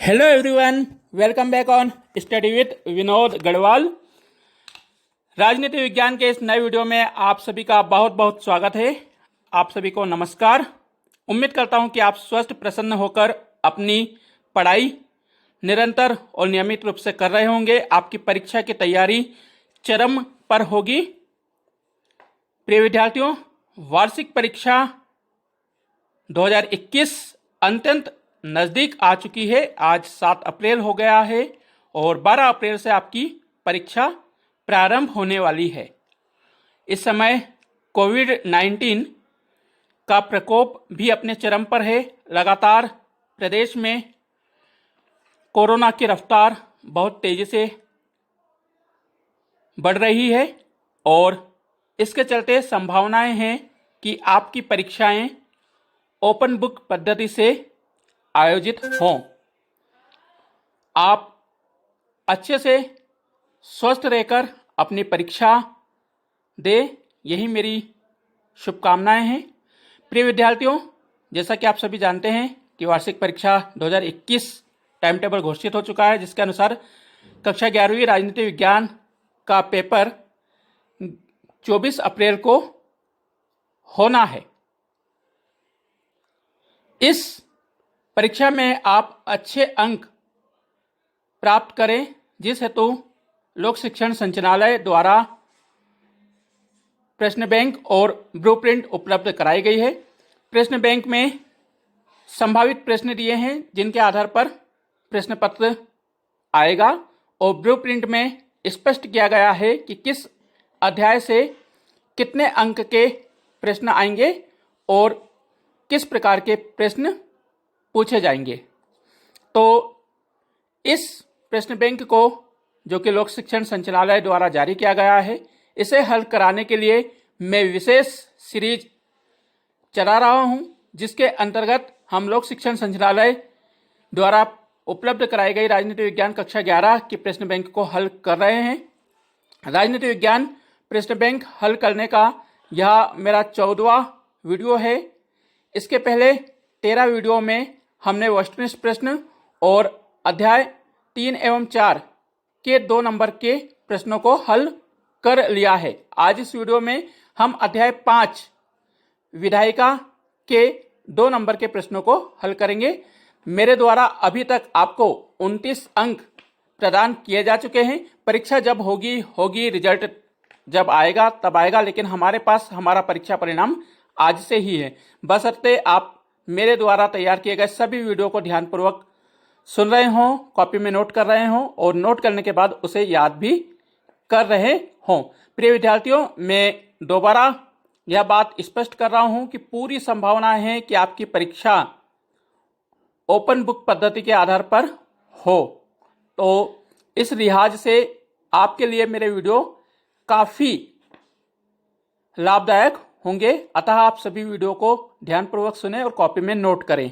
Hello everyone, welcome back on study with Vinod Garhwal. राजनीति विज्ञान के इस नए वीडियो में आप सभी का बहुत बहुत स्वागत है। आप सभी को नमस्कार। उम्मीद करता हूं कि आप स्वस्थ प्रसन्न होकर अपनी पढ़ाई निरंतर और नियमित रूप से कर रहे होंगे। आपकी परीक्षा की तैयारी चरम पर होगी। प्रिय विद्यार्थियों, वार्षिक परीक्षा 2021 अत्यंत नज़दीक आ चुकी है। आज 7 अप्रैल हो गया है और 12 अप्रैल से आपकी परीक्षा प्रारंभ होने वाली है। इस समय कोविड-19 का प्रकोप भी अपने चरम पर है। लगातार प्रदेश में कोरोना की रफ्तार बहुत तेजी से बढ़ रही है और इसके चलते संभावनाएं हैं कि आपकी परीक्षाएं ओपन बुक पद्धति से आयोजित हों। आप अच्छे से स्वस्थ रहकर अपनी परीक्षा दें, यही मेरी शुभकामनाएं हैं। प्रिय विद्यार्थियों, जैसा कि आप सभी जानते हैं कि वार्षिक परीक्षा 2021 टाइम टेबल घोषित हो चुका है, जिसके अनुसार कक्षा 11वीं राजनीति विज्ञान का पेपर 24 अप्रैल को होना है। इस परीक्षा में आप अच्छे अंक प्राप्त करें, जिस हेतु लोक शिक्षण संचालनालय द्वारा प्रश्न बैंक और ब्लूप्रिंट उपलब्ध कराई गई है। प्रश्न बैंक में संभावित प्रश्न दिए हैं, जिनके आधार पर प्रश्न पत्र आएगा और ब्लूप्रिंट में स्पष्ट किया गया है कि किस अध्याय से कितने अंक के प्रश्न आएंगे और किस प्रकार के प्रश्न पूछे जाएंगे। तो इस प्रश्न बैंक को, जो कि लोक शिक्षण संचालनालय द्वारा जारी किया गया है, इसे हल कराने के लिए मैं विशेष सीरीज चला रहा हूं, जिसके अंतर्गत हम लोक शिक्षण संचालनालय द्वारा उपलब्ध कराई गई राजनीति विज्ञान कक्षा 11 की प्रश्न बैंक को हल कर रहे हैं। राजनीति विज्ञान प्रश्न बैंक हल करने का यह मेरा 14वां वीडियो है। इसके पहले 13 वीडियो में हमने वस्तुनिष्ठ प्रश्न और अध्याय 3 एवं 4 के 2 नंबर के प्रश्नों को हल कर लिया है। आज इस वीडियो में हम अध्याय 5 विधायिका के 2 नंबर के प्रश्नों को हल करेंगे। मेरे द्वारा अभी तक आपको 29 अंक प्रदान किए जा चुके हैं। परीक्षा जब होगी, रिजल्ट जब आएगा तब आएगा, लेकिन हमारे पास हमारा परीक्षा परिणाम आज से ही है। बशर्ते आप मेरे द्वारा तैयार किए गए सभी वीडियो को ध्यानपूर्वक सुन रहे हों, कॉपी में नोट कर रहे हों और नोट करने के बाद उसे याद भी कर रहे हों। प्रिय विद्यार्थियों, मैं दोबारा यह बात स्पष्ट कर रहा हूं कि पूरी संभावना है कि आपकी परीक्षा ओपन बुक पद्धति के आधार पर हो। तो इस लिहाज से आपके लिए मेरे वीडियो काफ़ी लाभदायक होंगे, अतः आप सभी वीडियो को ध्यानपूर्वक सुनें और कॉपी में नोट करें।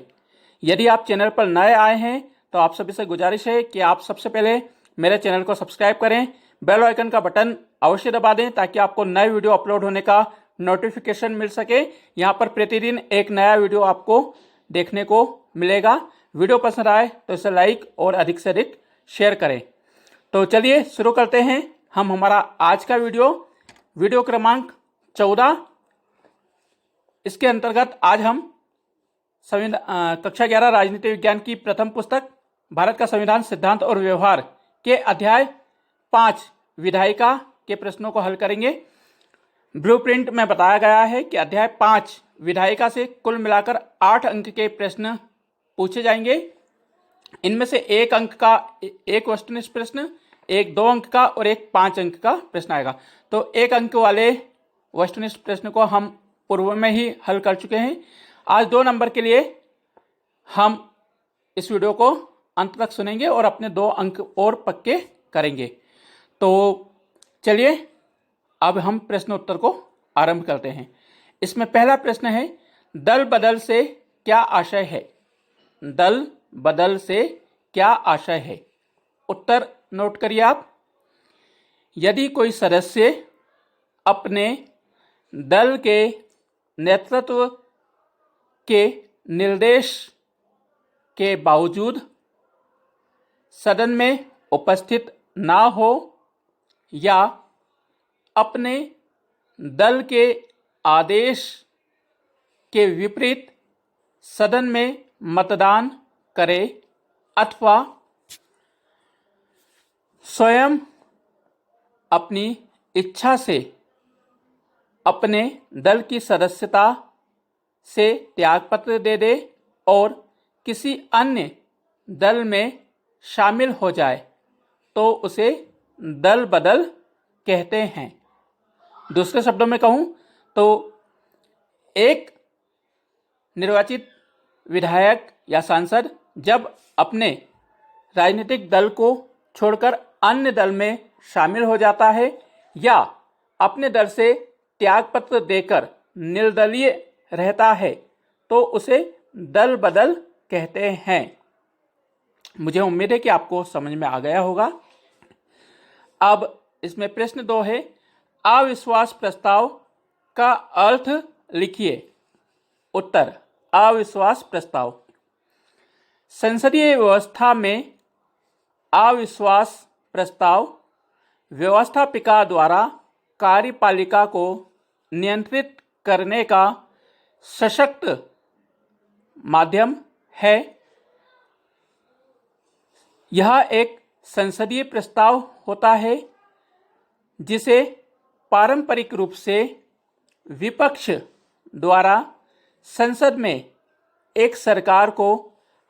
यदि आप चैनल पर नए आए हैं तो आप सभी से गुजारिश है कि आप सबसे पहले मेरे चैनल को सब्सक्राइब करें, बेल आइकन का बटन अवश्य दबा दें ताकि आपको नए वीडियो अपलोड होने का नोटिफिकेशन मिल सके। यहाँ पर प्रतिदिन एक नया वीडियो आपको देखने को मिलेगा। वीडियो पसंद आए तो इसे लाइक और अधिक से अधिक शेयर करें। तो चलिए शुरू करते हैं हम हमारा आज का वीडियो क्रमांक 14। इसके अंतर्गत आज हम कक्षा 11 राजनीति विज्ञान की प्रथम पुस्तक भारत का संविधान सिद्धांत और व्यवहार के अध्याय 5 विधायिका के प्रश्नों को हल करेंगे। ब्लूप्रिंट में बताया गया है कि अध्याय 5 विधायिका से कुल मिलाकर 8 अंक के प्रश्न पूछे जाएंगे। इनमें से 1 अंक का एक वस्तुनिष्ठ प्रश्न, एक 2 अंक का और एक 5 अंक का प्रश्न आएगा। तो 1 अंक वाले वस्तुनिष्ठ प्रश्न को हम पूर्व में ही हल कर चुके हैं। आज 2 नंबर के लिए हम इस वीडियो को अंत तक सुनेंगे और अपने 2 अंक और पक्के करेंगे। तो चलिए अब हम प्रश्न उत्तर को आरंभ करते हैं। इसमें पहला प्रश्न है, दल बदल से क्या आशय है? दल बदल से क्या आशय है? उत्तर नोट करिए आप। यदि कोई सदस्य अपने दल के नेतृत्व के निर्देश के बावजूद सदन में उपस्थित ना हो या अपने दल के आदेश के विपरीत सदन में मतदान करे अथवा स्वयं अपनी इच्छा से अपने दल की सदस्यता से त्यागपत्र दे दे और किसी अन्य दल में शामिल हो जाए तो उसे दल बदल कहते हैं। दूसरे शब्दों में कहूं तो एक निर्वाचित विधायक या सांसद जब अपने राजनीतिक दल को छोड़कर अन्य दल में शामिल हो जाता है या अपने दल से त्यागपत्र देकर निर्दलीय रहता है तो उसे दल बदल कहते हैं। मुझे उम्मीद है कि आपको समझ में आ गया होगा। अब इसमें प्रश्न 2 है, अविश्वास प्रस्ताव का अर्थ लिखिए। उत्तर, अविश्वास प्रस्ताव। संसदीय व्यवस्था में अविश्वास प्रस्ताव व्यवस्थापिका द्वारा कार्यपालिका को नियंत्रित करने का सशक्त माध्यम है। यह एक संसदीय प्रस्ताव होता है जिसे पारंपरिक रूप से विपक्ष द्वारा संसद में एक सरकार को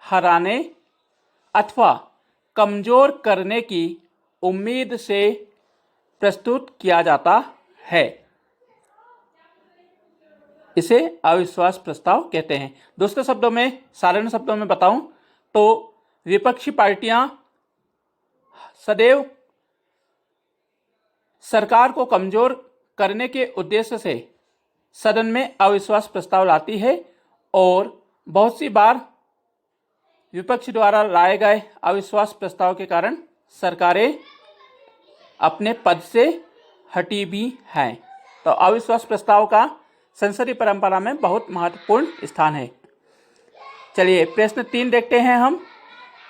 हराने अथवा कमजोर करने की उम्मीद से प्रस्तुत किया जाता है। इसे अविश्वास प्रस्ताव कहते हैं। दूसरे शब्दों में, साधारण शब्दों में बताऊं तो विपक्षी पार्टियां सदैव सरकार को कमजोर करने के उद्देश्य से सदन में अविश्वास प्रस्ताव लाती है और बहुत सी बार विपक्ष द्वारा लाए गए अविश्वास प्रस्ताव के कारण सरकारें अपने पद से हटी भी हैं। तो अविश्वास प्रस्ताव का संसदीय परंपरा में बहुत महत्वपूर्ण स्थान है। चलिए प्रश्न 3 देखते हैं हम।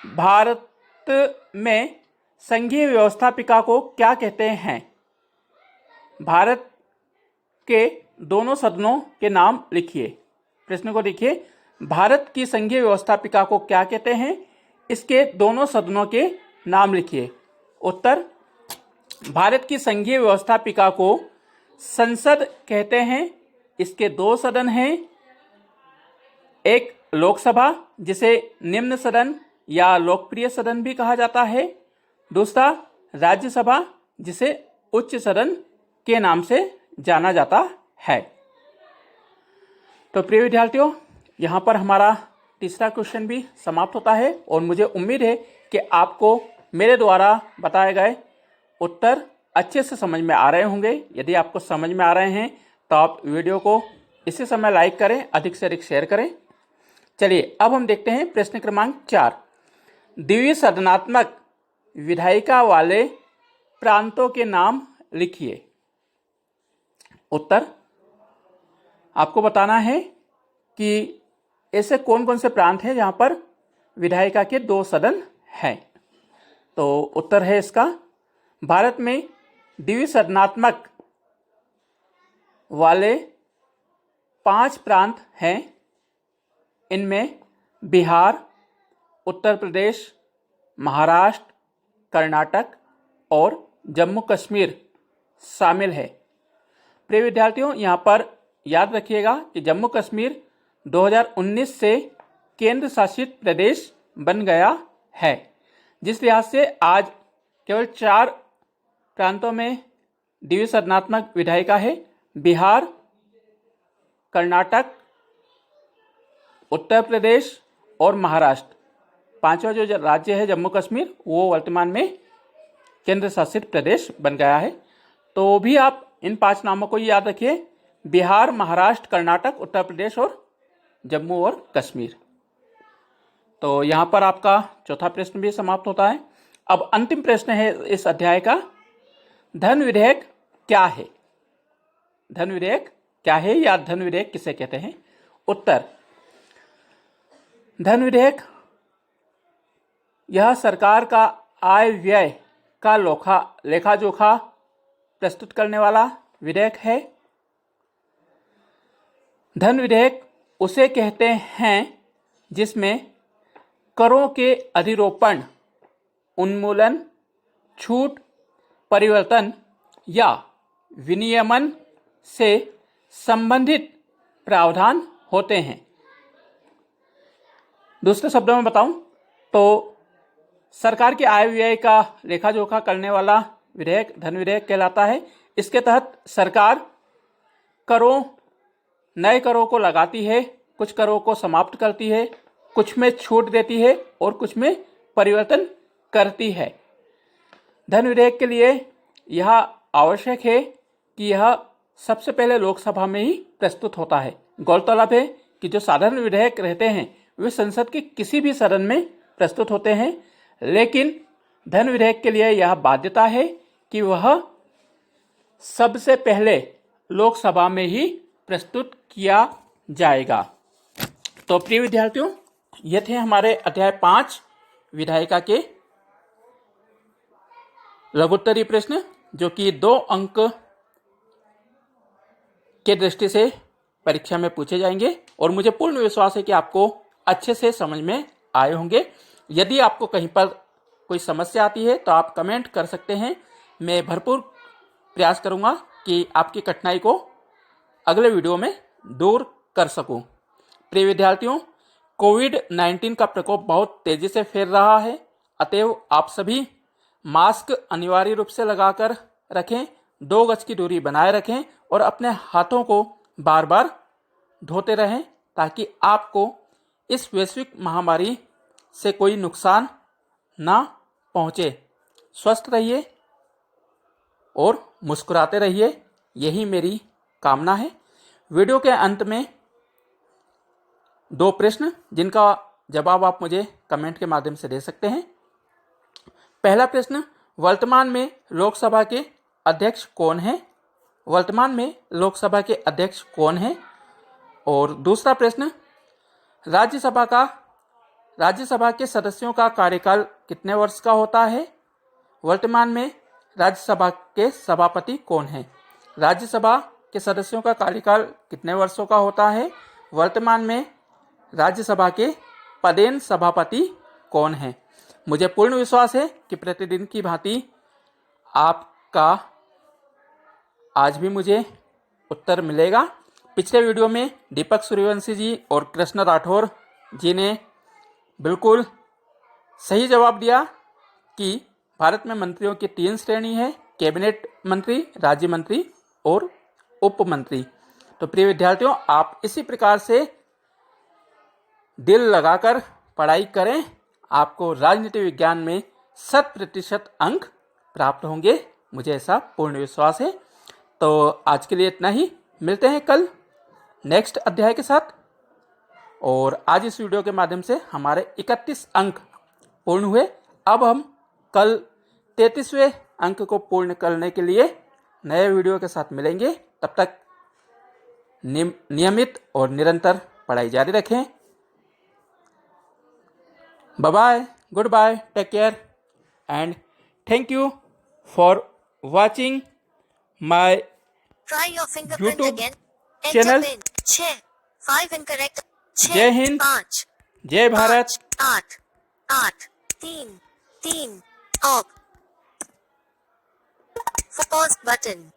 भारत में संघीय व्यवस्थापिका को क्या कहते हैं? भारत के दोनों सदनों के नाम लिखिए। प्रश्न को देखिए, भारत की संघीय व्यवस्थापिका को क्या कहते हैं? इसके दोनों सदनों के नाम लिखिए। उत्तर, भारत की संघीय व्यवस्थापिका को संसद कहते हैं। इसके 2 सदन हैं, एक लोकसभा जिसे निम्न सदन या लोकप्रिय सदन भी कहा जाता है, दूसरा राज्यसभा जिसे उच्च सदन के नाम से जाना जाता है। तो प्रिय विद्यार्थियों, यहाँ पर हमारा तीसरा क्वेश्चन भी समाप्त होता है और मुझे उम्मीद है कि आपको मेरे द्वारा बताए गए उत्तर अच्छे से समझ में आ रहे होंगे। यदि आपको समझ में आ रहे हैं तो आप वीडियो को इसी समय लाइक करें, अधिक से अधिक शेयर करें। चलिए अब हम देखते हैं प्रश्न क्रमांक 4। द्विसदनात्मक विधायिका वाले प्रांतों के नाम लिखिए। उत्तर, आपको बताना है कि ऐसे कौन कौन से प्रांत हैं जहां पर विधायिका के 2 सदन हैं। तो उत्तर है इसका, भारत में द्विसदनात्मक वाले 5 प्रांत हैं। इनमें बिहार, उत्तर प्रदेश, महाराष्ट्र, कर्नाटक और जम्मू कश्मीर शामिल है। प्रिय विद्यार्थियों, यहाँ पर याद रखिएगा कि जम्मू कश्मीर 2019 से केंद्र शासित प्रदेश बन गया है, जिस लिहाज से आज केवल 4 प्रांतों में द्विसदनात्मक विधायिका है। बिहार, कर्नाटक, उत्तर प्रदेश और महाराष्ट्र। 5वां जो राज्य है जम्मू कश्मीर, वो वर्तमान में केंद्र शासित प्रदेश बन गया है। तो भी आप इन 5 नामों को याद रखिए, बिहार, महाराष्ट्र, कर्नाटक, उत्तर प्रदेश और जम्मू और कश्मीर। तो यहाँ पर आपका चौथा प्रश्न भी समाप्त होता है। अब अंतिम प्रश्न है इस अध्याय का, धन विधेयक क्या है? धन विधेयक क्या है या धन विधेयक किसे कहते हैं? उत्तर, धन विधेयक यह सरकार का आय व्यय का लेखा जोखा प्रस्तुत करने वाला विधेयक है। धन विधेयक उसे कहते हैं जिसमें करों के अधिरोपण, उन्मूलन, छूट, परिवर्तन या विनियमन से संबंधित प्रावधान होते हैं। दूसरे शब्दों में बताऊं तो सरकार के आय व्यय का लेखा जोखा करने वाला विधेयक धन विधेयक कहलाता है। इसके तहत सरकार नए करों को लगाती है, कुछ करों को समाप्त करती है, कुछ में छूट देती है और कुछ में परिवर्तन करती है। धन विधेयक के लिए यह आवश्यक है कि यह सबसे पहले लोकसभा में ही प्रस्तुत होता है। गौरतलब है कि जो साधारण विधेयक रहते हैं वे संसद के किसी भी सदन में प्रस्तुत होते हैं, लेकिन धन विधेयक के लिए यह बाध्यता है कि वह सबसे पहले लोकसभा में ही प्रस्तुत किया जाएगा। तो प्रिय विद्यार्थियों, ये थे हमारे अध्याय 5 विधायिका के लघुत्तरीय प्रश्न, जो कि 2 अंक के दृष्टि से परीक्षा में पूछे जाएंगे और मुझे पूर्ण विश्वास है कि आपको अच्छे से समझ में आए होंगे। यदि आपको कहीं पर कोई समस्या आती है तो आप कमेंट कर सकते हैं। मैं भरपूर प्रयास करूंगा कि आपकी कठिनाई को अगले वीडियो में दूर कर सकूं। प्रिय विद्यार्थियों, कोविड-19 का प्रकोप बहुत तेजी से फैल रहा है, अतएव आप सभी मास्क अनिवार्य रूप से लगाकर रखें, 2 गज की दूरी बनाए रखें और अपने हाथों को बार बार धोते रहें ताकि आपको इस वैश्विक महामारी से कोई नुकसान ना पहुंचे। स्वस्थ रहिए और मुस्कुराते रहिए, यही मेरी कामना है। वीडियो के अंत में 2 प्रश्न जिनका जवाब आप मुझे कमेंट के माध्यम से दे सकते हैं। पहला प्रश्न, वर्तमान में लोकसभा के अध्यक्ष कौन हैं? वर्तमान में लोकसभा के अध्यक्ष कौन हैं? और दूसरा प्रश्न, राज्यसभा के सदस्यों का कार्यकाल कितने वर्ष का होता है? वर्तमान में राज्यसभा के सभापति कौन हैं? राज्यसभा के सदस्यों का कार्यकाल कितने वर्षों का होता है? वर्तमान में राज्यसभा के पदेन सभापति कौन हैं? मुझे पूर्ण विश्वास है कि प्रतिदिन की भांति आपका आज भी मुझे उत्तर मिलेगा। पिछले वीडियो में दीपक सूर्यवंशी जी और कृष्ण राठौर जी ने बिल्कुल सही जवाब दिया कि भारत में मंत्रियों की 3 श्रेणी है, कैबिनेट मंत्री, राज्य मंत्री और उप मंत्री। तो प्रिय विद्यार्थियों, आप इसी प्रकार से दिल लगाकर पढ़ाई करें, आपको राजनीति विज्ञान में 100% अंक प्राप्त होंगे, मुझे ऐसा पूर्ण विश्वास है। तो आज के लिए इतना ही, मिलते हैं कल नेक्स्ट अध्याय के साथ। और आज इस वीडियो के माध्यम से हमारे 31 अंक पूर्ण हुए। अब हम कल 33वें अंक को पूर्ण करने के लिए नए वीडियो के साथ मिलेंगे। तब तक नियमित और निरंतर पढ़ाई जारी रखें। Bye bye, good bye, take care and thank you for watching my YouTube channel. 6 5 incorrect, जय हिंद, 5 जय भारत। 8 8 3 3 of pause button.